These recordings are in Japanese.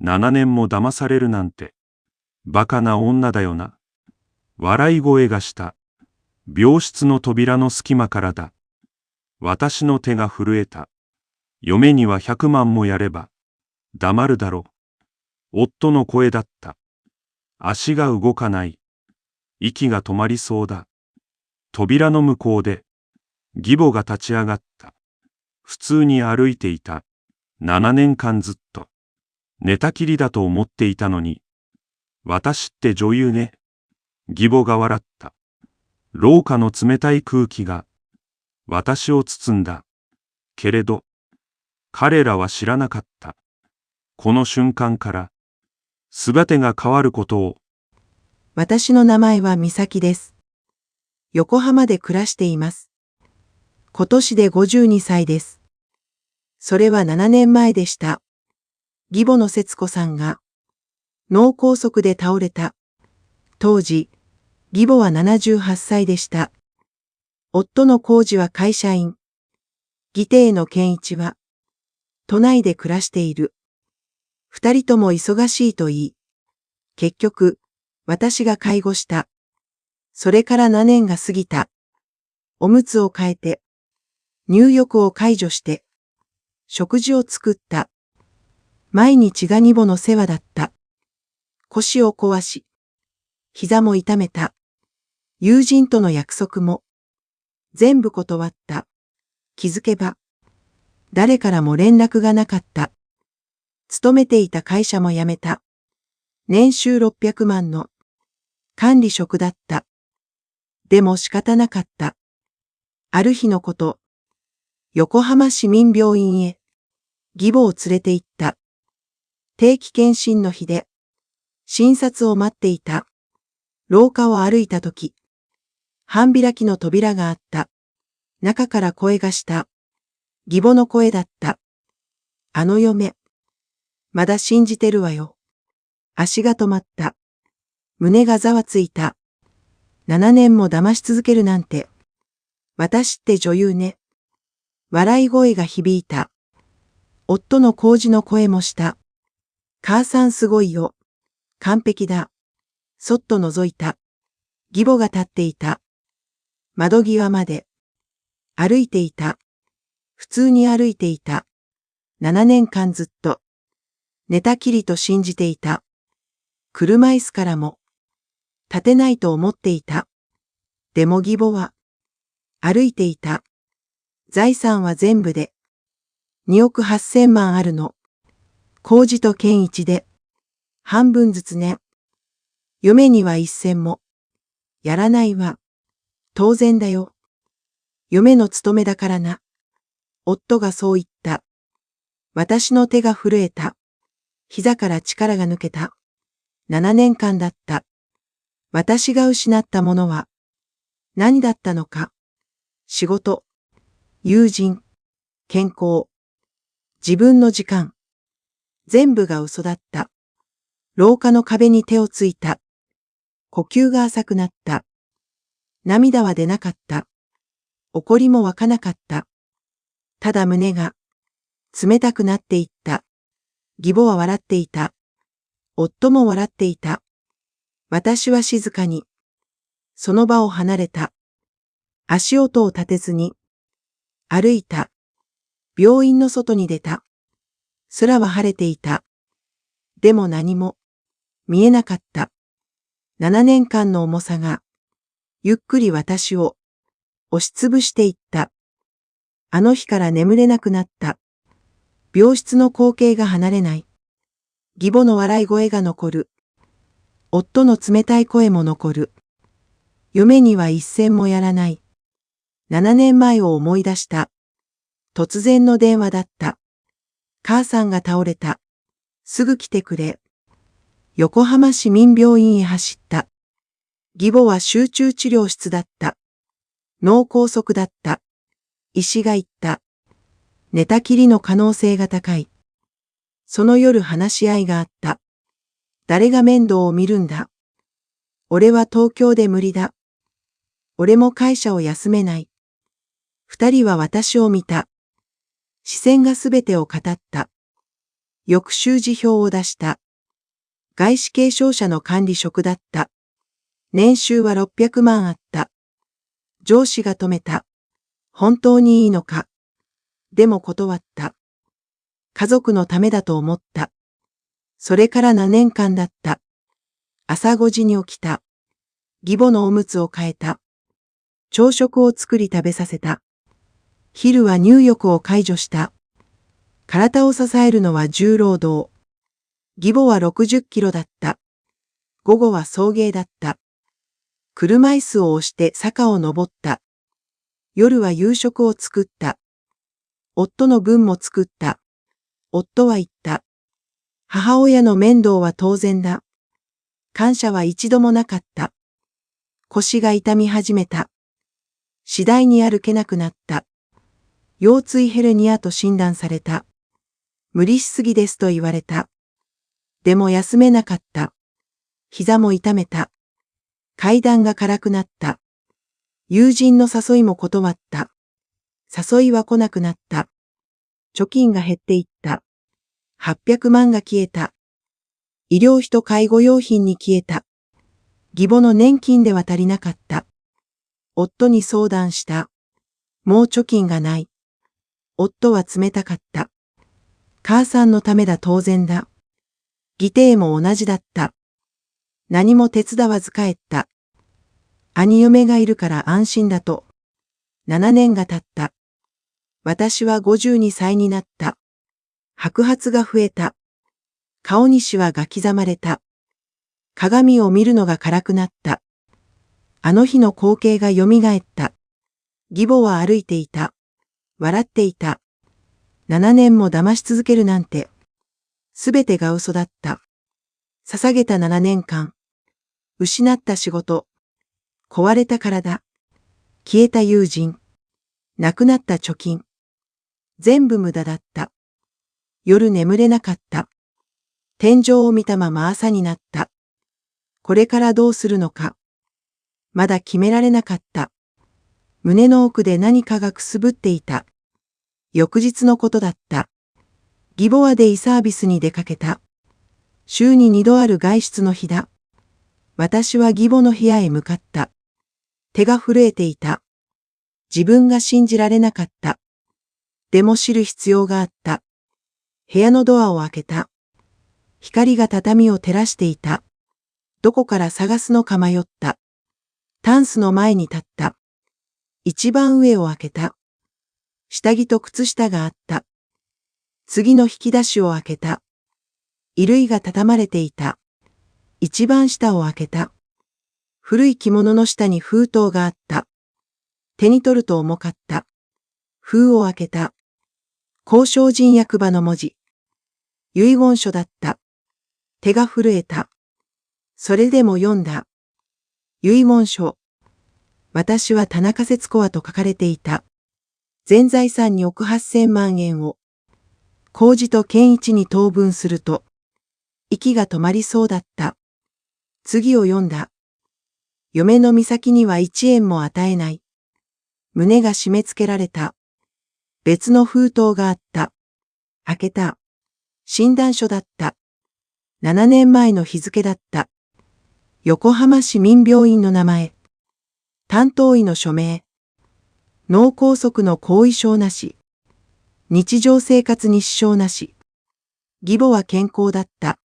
7年も騙されるなんて、バカな女だよな。笑い声がした。病室の扉の隙間からだ。私の手が震えた。嫁には100万もやれば、黙るだろう。夫の声だった。足が動かない。息が止まりそうだ。扉の向こうで、義母が立ち上がった。普通に歩いていた。7年間ずっと。寝たきりだと思っていたのに。私って女優ね。義母が笑った。廊下の冷たい空気が、私を包んだ。けれど、彼らは知らなかった。この瞬間から、すべてが変わることを。私の名前は美咲です。横浜で暮らしています。今年で52歳です。それは7年前でした。義母の節子さんが脳梗塞で倒れた。当時、義母は78歳でした。夫の浩二は会社員。義弟の健一は都内で暮らしている。二人とも忙しいと言い、結局、私が介護した。それから7年が過ぎた。おむつを替えて、入浴を解除して、食事を作った。毎日が義母の世話だった。腰を壊し、膝も痛めた。友人との約束も、全部断った。気づけば、誰からも連絡がなかった。勤めていた会社も辞めた。年収600万の管理職だった。でも仕方なかった。ある日のこと、横浜市民病院へ、義母を連れて行った。定期検診の日で、診察を待っていた。廊下を歩いたとき、半開きの扉があった。中から声がした。義母の声だった。あの嫁、まだ信じてるわよ。足が止まった。胸がざわついた。7年も騙し続けるなんて。私って女優ね。笑い声が響いた。夫の浩二の声もした。母さんすごいよ。完璧だ。そっと覗いた。義母が立っていた。窓際まで。歩いていた。普通に歩いていた。7年間ずっと。寝たきりと信じていた。車椅子からも。立てないと思っていた。でも義母は。歩いていた。財産は全部で。2億8000万あるの。浩二と健一で。半分ずつね。嫁には1000も。やらないわ。当然だよ。嫁の務めだからな。夫がそう言った。私の手が震えた。膝から力が抜けた。7年間だった。私が失ったものは何だったのか。仕事、友人、健康、自分の時間。全部が嘘だった。廊下の壁に手をついた。呼吸が浅くなった。涙は出なかった。怒りも湧かなかった。ただ胸が冷たくなっていった。義母は笑っていた。夫も笑っていた。私は静かに、その場を離れた。足音を立てずに、歩いた。病院の外に出た。空は晴れていた。でも何も見えなかった。7年間の重さが、ゆっくり私を押しつぶしていった。あの日から眠れなくなった。病室の光景が離れない。義母の笑い声が残る。夫の冷たい声も残る。嫁には一銭もやらない。7年前を思い出した。突然の電話だった。母さんが倒れた。すぐ来てくれ。横浜市民病院へ走った。義母は集中治療室だった。脳梗塞だった。医師が言った。寝たきりの可能性が高い。その夜話し合いがあった。誰が面倒を見るんだ。俺は東京で無理だ。俺も会社を休めない。二人は私を見た。視線がすべてを語った。翌週辞表を出した。外資系商社の管理職だった。年収は600万あった。上司が止めた。本当にいいのか。でも断った。家族のためだと思った。それから7年間だった。朝5時に起きた。義母のおむつを替えた。朝食を作り食べさせた。昼は入浴を解除した。体を支えるのは重労働。義母は60キロだった。午後は送迎だった。車椅子を押して坂を登った。夜は夕食を作った。夫の分も作った。夫は言った。母親の面倒は当然だ。感謝は一度もなかった。腰が痛み始めた。次第に歩けなくなった。腰椎ヘルニアと診断された。無理しすぎですと言われた。でも休めなかった。膝も痛めた。階段が辛くなった。友人の誘いも断った。誘いは来なくなった。貯金が減っていった。800万が消えた。医療費と介護用品に消えた。義母の年金では足りなかった。夫に相談した。もう貯金がない。夫は冷たかった。母さんのためだ当然だ。義弟も同じだった。何も手伝わず帰った。兄嫁がいるから安心だと。7年が経った。私は52歳になった。白髪が増えた。顔にシワが刻まれた。鏡を見るのが辛くなった。あの日の光景が蘇った。義母は歩いていた。笑っていた。7年も騙し続けるなんて。すべてが嘘だった。捧げた7年間。失った仕事。壊れた体。消えた友人。なくなった貯金。全部無駄だった。夜眠れなかった。天井を見たまま朝になった。これからどうするのか。まだ決められなかった。胸の奥で何かがくすぶっていた。翌日のことだった。義母はデイサービスに出かけた。週に2度ある外出の日だ。私は義母の部屋へ向かった。手が震えていた。自分が信じられなかった。でも知る必要があった。部屋のドアを開けた。光が畳を照らしていた。どこから探すのか迷った。タンスの前に立った。一番上を開けた。下着と靴下があった。次の引き出しを開けた。衣類が畳まれていた。一番下を開けた。古い着物の下に封筒があった。手に取ると重かった。封を開けた。交渉人役場の文字。遺言書だった。手が震えた。それでも読んだ。遺言書。私は田中節子はと書かれていた。全財産に億8000万円を。浩二と健一に当分すると。息が止まりそうだった。次を読んだ。嫁の美咲には1円も与えない。胸が締め付けられた。別の封筒があった。開けた。診断書だった。7年前の日付だった。横浜市民病院の名前。担当医の署名。脳梗塞の後遺症なし。日常生活に支障なし。義母は健康だった。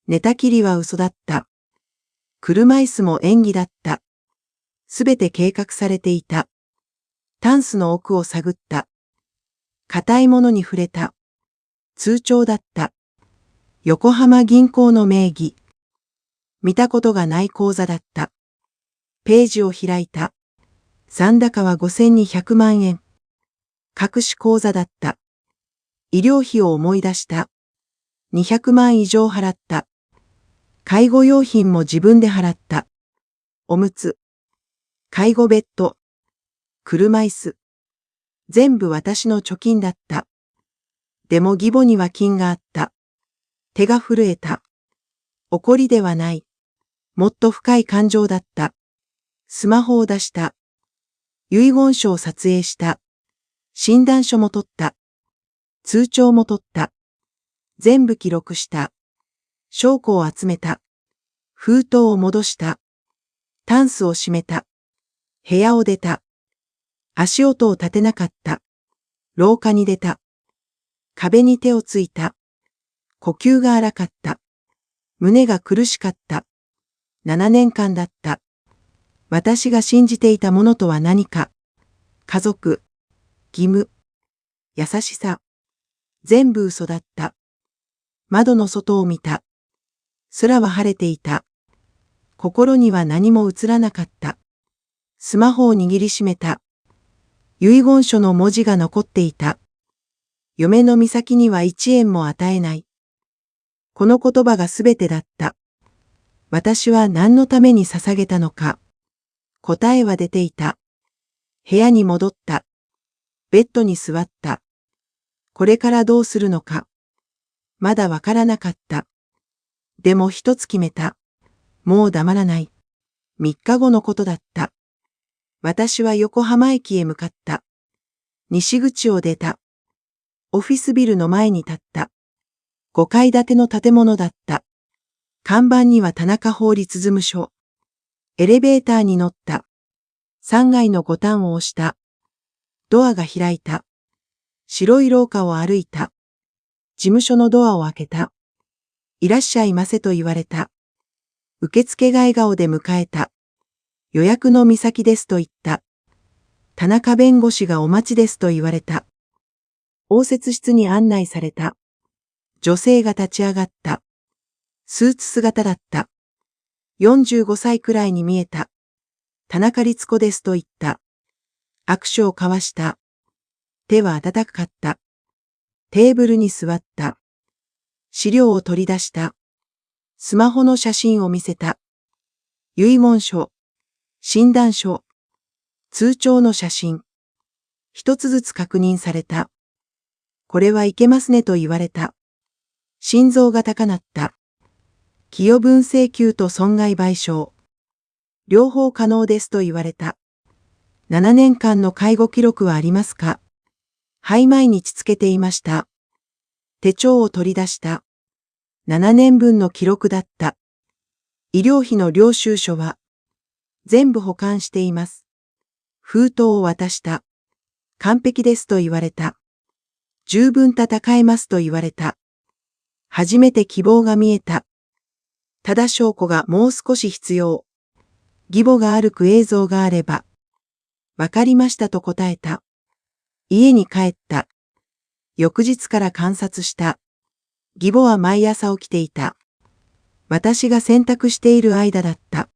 寝たきりは嘘だった。車椅子も演技だった。すべて計画されていた。タンスの奥を探った。硬いものに触れた。通帳だった。横浜銀行の名義。見たことがない口座だった。ページを開いた。残高は5200万円。隠し口座だった。医療費を思い出した。200万以上払った。介護用品も自分で払った。おむつ。介護ベッド。車椅子。全部私の貯金だった。でも義母には金があった。手が震えた。怒りではない。もっと深い感情だった。スマホを出した。遺言書を撮影した。診断書も取った。通帳も取った。全部記録した。証拠を集めた。封筒を戻した。タンスを閉めた。部屋を出た。足音を立てなかった。廊下に出た。壁に手をついた。呼吸が荒かった。胸が苦しかった。7年間だった。私が信じていたものとは何か。家族、義務、優しさ。全部嘘だった。窓の外を見た。空は晴れていた。心には何も映らなかった。スマホを握りしめた。遺言書の文字が残っていた。嫁の美咲には1円も与えない。この言葉がすべてだった。私は何のために捧げたのか。答えは出ていた。部屋に戻った。ベッドに座った。これからどうするのか。まだわからなかった。でも一つ決めた。もう黙らない。3日後のことだった。私は横浜駅へ向かった。西口を出た。オフィスビルの前に立った。5階建ての建物だった。看板には田中法律事務所。エレベーターに乗った。3階のボタンを押した。ドアが開いた。白い廊下を歩いた。事務所のドアを開けた。いらっしゃいませと言われた。受付が笑顔で迎えた。予約の美咲ですと言った。田中弁護士がお待ちですと言われた。応接室に案内された。女性が立ち上がった。スーツ姿だった。45歳くらいに見えた。田中律子ですと言った。握手を交わした。手は温かった。テーブルに座った。資料を取り出した。スマホの写真を見せた。遺言書、診断書、通帳の写真。一つずつ確認された。これはいけますねと言われた。心臓が高鳴った。寄与分請求と損害賠償。両方可能ですと言われた。7年間の介護記録はありますか？はい、毎日つけていました。手帳を取り出した。7年分の記録だった。医療費の領収書は全部保管しています。封筒を渡した。完璧ですと言われた。十分戦えますと言われた。初めて希望が見えた。ただ証拠がもう少し必要。義母が歩く映像があれば。わかりましたと答えた。家に帰った。翌日から観察した。義母は毎朝起きていた。私が洗濯している間だった。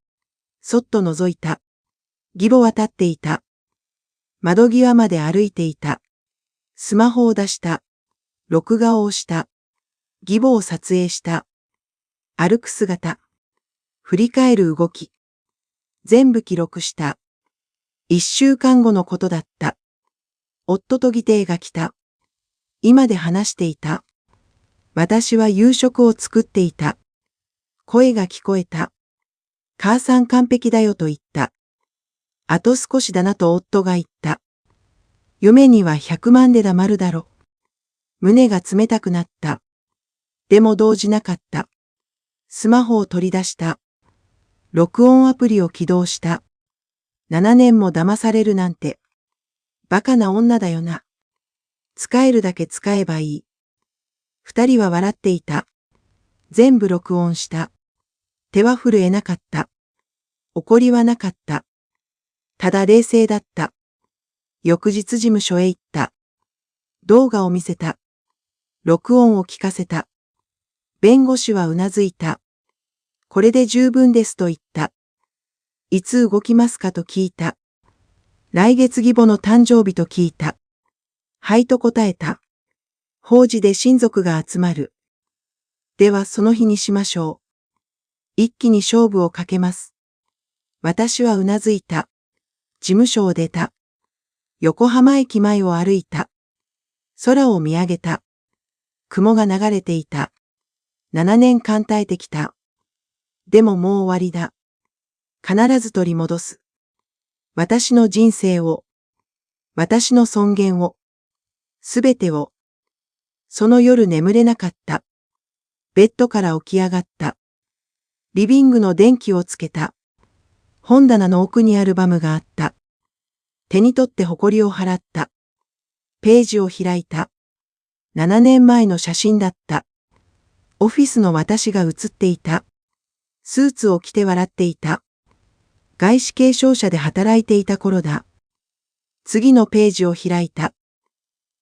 そっと覗いた。義母は立っていた。窓際まで歩いていた。スマホを出した。録画を押した。義母を撮影した。歩く姿。振り返る動き。全部記録した。1週間後のことだった。夫と義弟が来た。今で話していた。私は夕食を作っていた。声が聞こえた。母さん完璧だよと言った。あと少しだなと夫が言った。嫁には100万で黙るだろ。胸が冷たくなった。でも動じなかった。スマホを取り出した。録音アプリを起動した。7年も騙されるなんて。バカな女だよな。使えるだけ使えばいい。2人は笑っていた。全部録音した。手は震えなかった。怒りはなかった。ただ冷静だった。翌日事務所へ行った。動画を見せた。録音を聞かせた。弁護士はうなずいた。これで十分ですと言った。いつ動きますかと聞いた。来月義母の誕生日と聞いた。はいと答えた。法事で親族が集まる。ではその日にしましょう。一気に勝負をかけます。私はうなずいた。事務所を出た。横浜駅前を歩いた。空を見上げた。雲が流れていた。7年間耐えてきた。でももう終わりだ。必ず取り戻す。私の人生を、私の尊厳を、すべてを。その夜眠れなかった。ベッドから起き上がった。リビングの電気をつけた。本棚の奥にアルバムがあった。手に取って埃を払った。ページを開いた。7年前の写真だった。オフィスの私が写っていた。スーツを着て笑っていた。外資系商社で働いていた頃だ。次のページを開いた。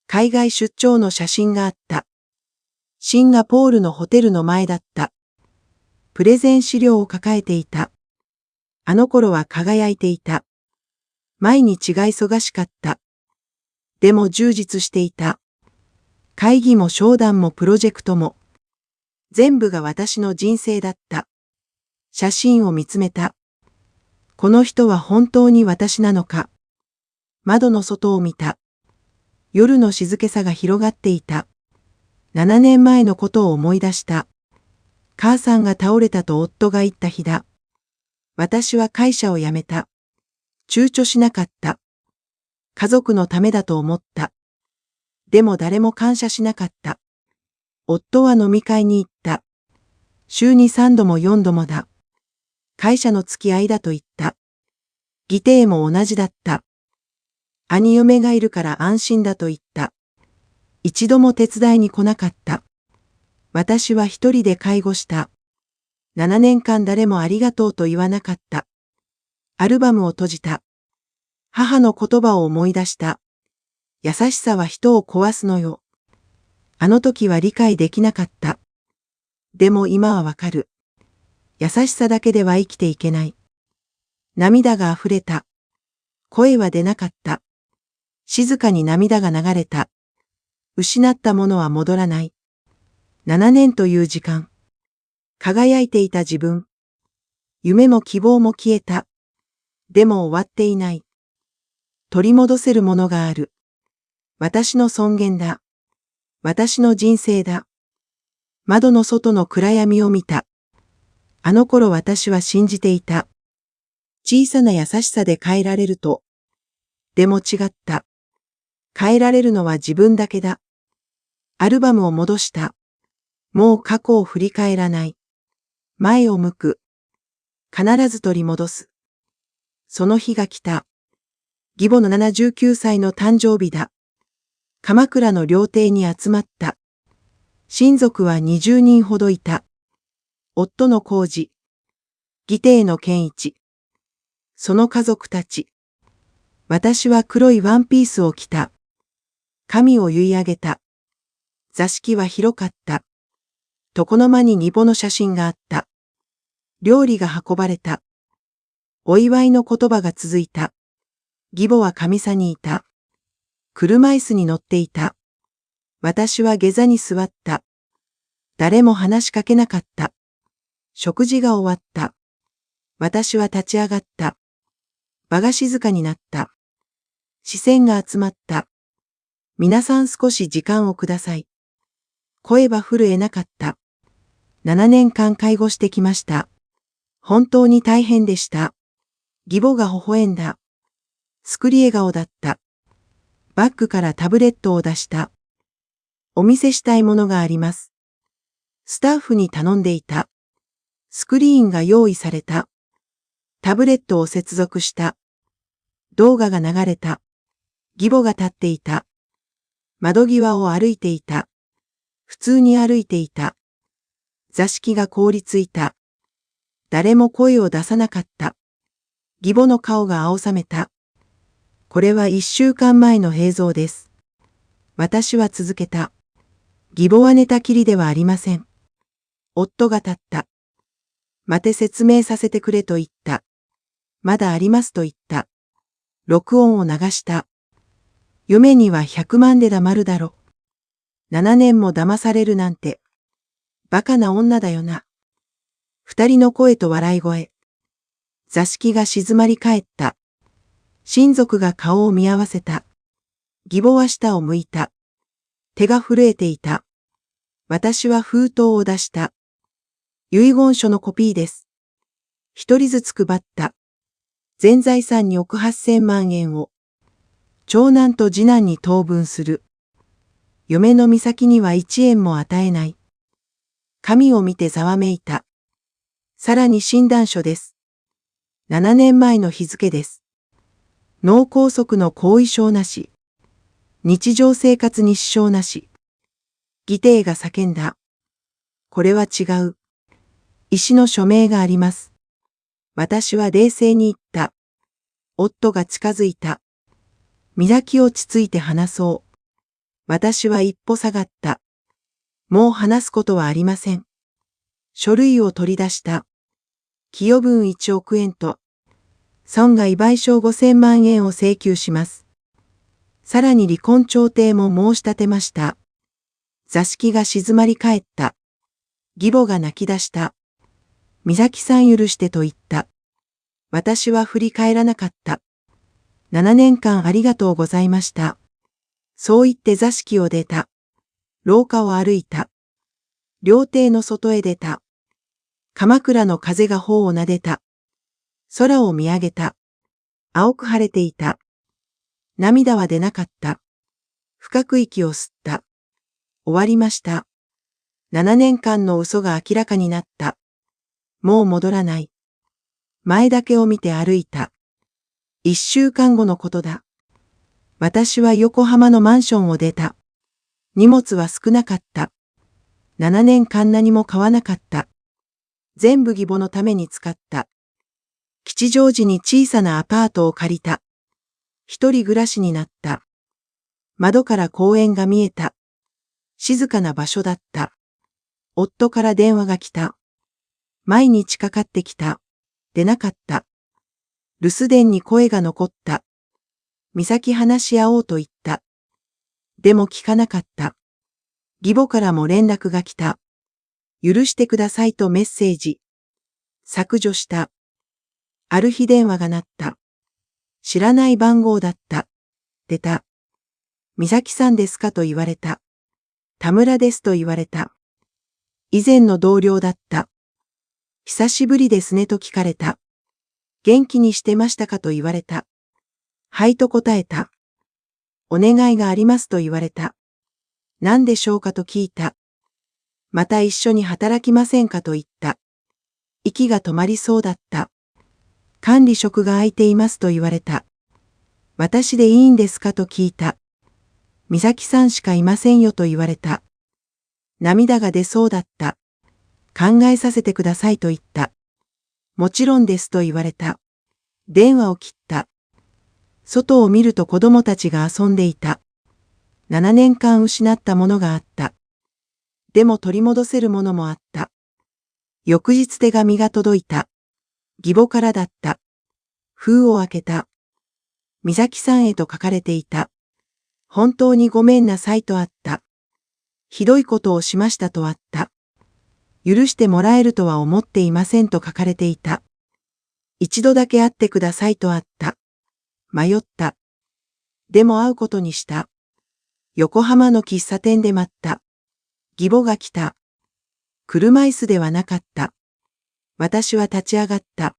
海外出張の写真があった。シンガポールのホテルの前だった。プレゼン資料を抱えていた。あの頃は輝いていた。毎日が忙しかった。でも充実していた。会議も商談もプロジェクトも。全部が私の人生だった。写真を見つめた。この人は本当に私なのか。窓の外を見た。夜の静けさが広がっていた。7年前のことを思い出した。母さんが倒れたと夫が言った日だ。私は会社を辞めた。躊躇しなかった。家族のためだと思った。でも誰も感謝しなかった。夫は飲み会に行った。週に3度も4度もだ。会社の付き合いだと言った。義弟も同じだった。兄嫁がいるから安心だと言った。一度も手伝いに来なかった。私は一人で介護した。7年間誰もありがとうと言わなかった。アルバムを閉じた。母の言葉を思い出した。優しさは人を壊すのよ。あの時は理解できなかった。でも今はわかる。優しさだけでは生きていけない。涙が溢れた。声は出なかった。静かに涙が流れた。失ったものは戻らない。7年という時間。輝いていた自分。夢も希望も消えた。でも終わっていない。取り戻せるものがある。私の尊厳だ。私の人生だ。窓の外の暗闇を見た。あの頃私は信じていた。小さな優しさで変えられると。でも違った。変えられるのは自分だけだ。アルバムを戻した。もう過去を振り返らない。前を向く。必ず取り戻す。その日が来た。義母の79歳の誕生日だ。鎌倉の料亭に集まった。親族は20人ほどいた。夫の浩二。義弟の健一。その家族たち。私は黒いワンピースを着た。髪を結い上げた。座敷は広かった。床の間に義母の写真があった。料理が運ばれた。お祝いの言葉が続いた。義母は上座にいた。車椅子に乗っていた。私は下座に座った。誰も話しかけなかった。食事が終わった。私は立ち上がった。場が静かになった。視線が集まった。皆さん少し時間をください。声は震えなかった。7年間介護してきました。本当に大変でした。義母が微笑んだ。作り笑顔だった。バッグからタブレットを出した。お見せしたいものがあります。スタッフに頼んでいた。スクリーンが用意された。タブレットを接続した。動画が流れた。義母が立っていた。窓際を歩いていた。普通に歩いていた。座敷が凍りついた。誰も声を出さなかった。義母の顔が青ざめた。これは1週間前の映像です。私は続けた。義母は寝たきりではありません。夫が立った。待て説明させてくれと言った。まだありますと言った。録音を流した。嫁には100万で黙るだろ。7年も騙されるなんて。バカな女だよな。二人の声と笑い声。座敷が静まり返った。親族が顔を見合わせた。義母は下を向いた。手が震えていた。私は封筒を出した。遺言書のコピーです。一人ずつ配った。全財産に億8000万円を。長男と次男に当分する。嫁の美咲には1円も与えない。紙を見てざわめいた。さらに診断書です。7年前の日付です。脳梗塞の後遺症なし。日常生活に支障なし。義弟が叫んだ。これは違う。医師の署名があります。私は冷静に言った。夫が近づいた。磨き落ち着いて話そう。私は一歩下がった。もう話すことはありません。書類を取り出した。寄与分1億円と、損害賠償5000万円を請求します。さらに離婚調停も申し立てました。座敷が静まり返った。義母が泣き出した。美咲さん許してと言った。私は振り返らなかった。7年間ありがとうございました。そう言って座敷を出た。廊下を歩いた。料亭の外へ出た。鎌倉の風が頬を撫でた。空を見上げた。青く晴れていた。涙は出なかった。深く息を吸った。終わりました。7年間の嘘が明らかになった。もう戻らない。前だけを見て歩いた。1週間後のことだ。私は横浜のマンションを出た。荷物は少なかった。7年間何も買わなかった。全部義母のために使った。吉祥寺に小さなアパートを借りた。一人暮らしになった。窓から公園が見えた。静かな場所だった。夫から電話が来た。毎日かかってきた。出なかった。留守電に声が残った。美咲話し合おうと言った。でも聞かなかった。義母からも連絡が来た。許してくださいとメッセージ。削除した。ある日電話が鳴った。知らない番号だった。出た。美咲さんですかと言われた。田村ですと言われた。以前の同僚だった。久しぶりですねと聞かれた。元気にしてましたかと言われた。はいと答えた。お願いがありますと言われた。何でしょうかと聞いた。また一緒に働きませんかと言った。息が止まりそうだった。管理職が空いていますと言われた。私でいいんですかと聞いた。美咲さんしかいませんよと言われた。涙が出そうだった。考えさせてくださいと言った。もちろんですと言われた。電話を切った。外を見ると子供たちが遊んでいた。7年間失ったものがあった。でも取り戻せるものもあった。翌日手紙が届いた。義母からだった。封を開けた。美咲さんへと書かれていた。本当にごめんなさいとあった。ひどいことをしましたとあった。許してもらえるとは思っていませんと書かれていた。一度だけ会ってくださいとあった。迷った。でも会うことにした。横浜の喫茶店で待った。義母が来た。車椅子ではなかった。私は立ち上がった。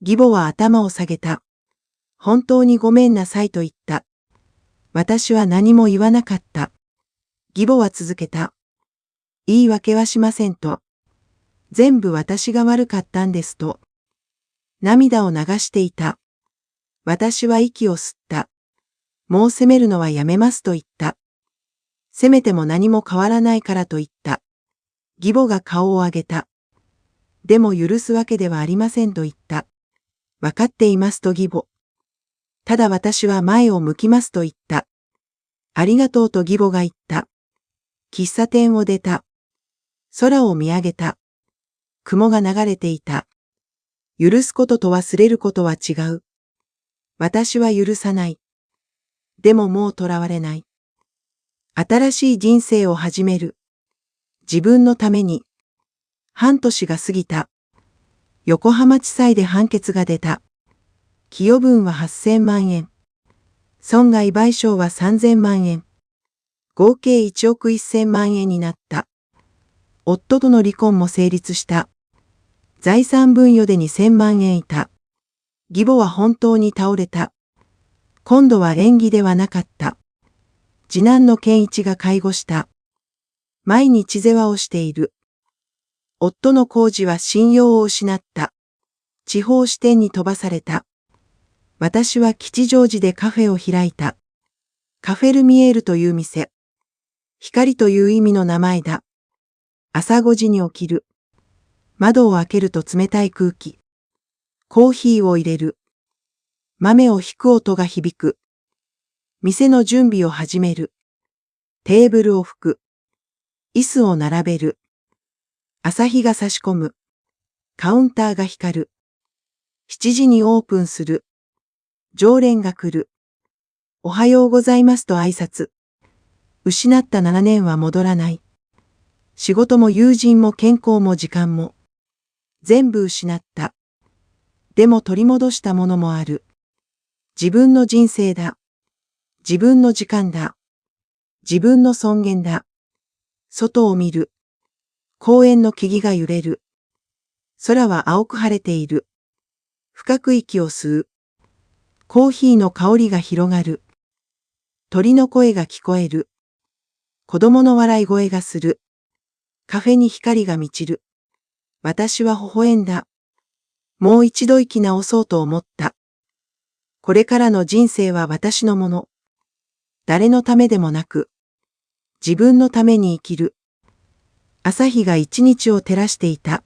義母は頭を下げた。本当にごめんなさいと言った。私は何も言わなかった。義母は続けた。言い訳はしませんと。全部私が悪かったんですと。涙を流していた。私は息を吸った。もう責めるのはやめますと言った。責めても何も変わらないからと言った。義母が顔を上げた。でも許すわけではありませんと言った。わかっていますと義母。ただ私は前を向きますと言った。ありがとうと義母が言った。喫茶店を出た。空を見上げた。雲が流れていた。許すことと忘れることは違う。私は許さない。でももう囚われない。新しい人生を始める。自分のために。半年が過ぎた。横浜地裁で判決が出た。寄与分は8000万円。損害賠償は3000万円。合計1億1000万円になった。夫との離婚も成立した。財産分与で2000万円いた。義母は本当に倒れた。今度は演技ではなかった。次男の健一が介護した。毎日世話をしている。夫の工事は信用を失った。地方支店に飛ばされた。私は吉祥寺でカフェを開いた。カフェルミエールという店。光という意味の名前だ。朝5時に起きる。窓を開けると冷たい空気。コーヒーを入れる。豆をひく音が響く。店の準備を始める。テーブルを拭く。椅子を並べる。朝日が差し込む。カウンターが光る。7時にオープンする。常連が来る。おはようございますと挨拶。失った7年は戻らない。仕事も友人も健康も時間も。全部失った。でも取り戻したものもある。自分の人生だ。自分の時間だ。自分の尊厳だ。外を見る。公園の木々が揺れる。空は青く晴れている。深く息を吸う。コーヒーの香りが広がる。鳥の声が聞こえる。子供の笑い声がする。カフェに光が満ちる。私は微笑んだ。もう一度生き直そうと思った。これからの人生は私のもの。誰のためでもなく、自分のために生きる。朝日が一日を照らしていた。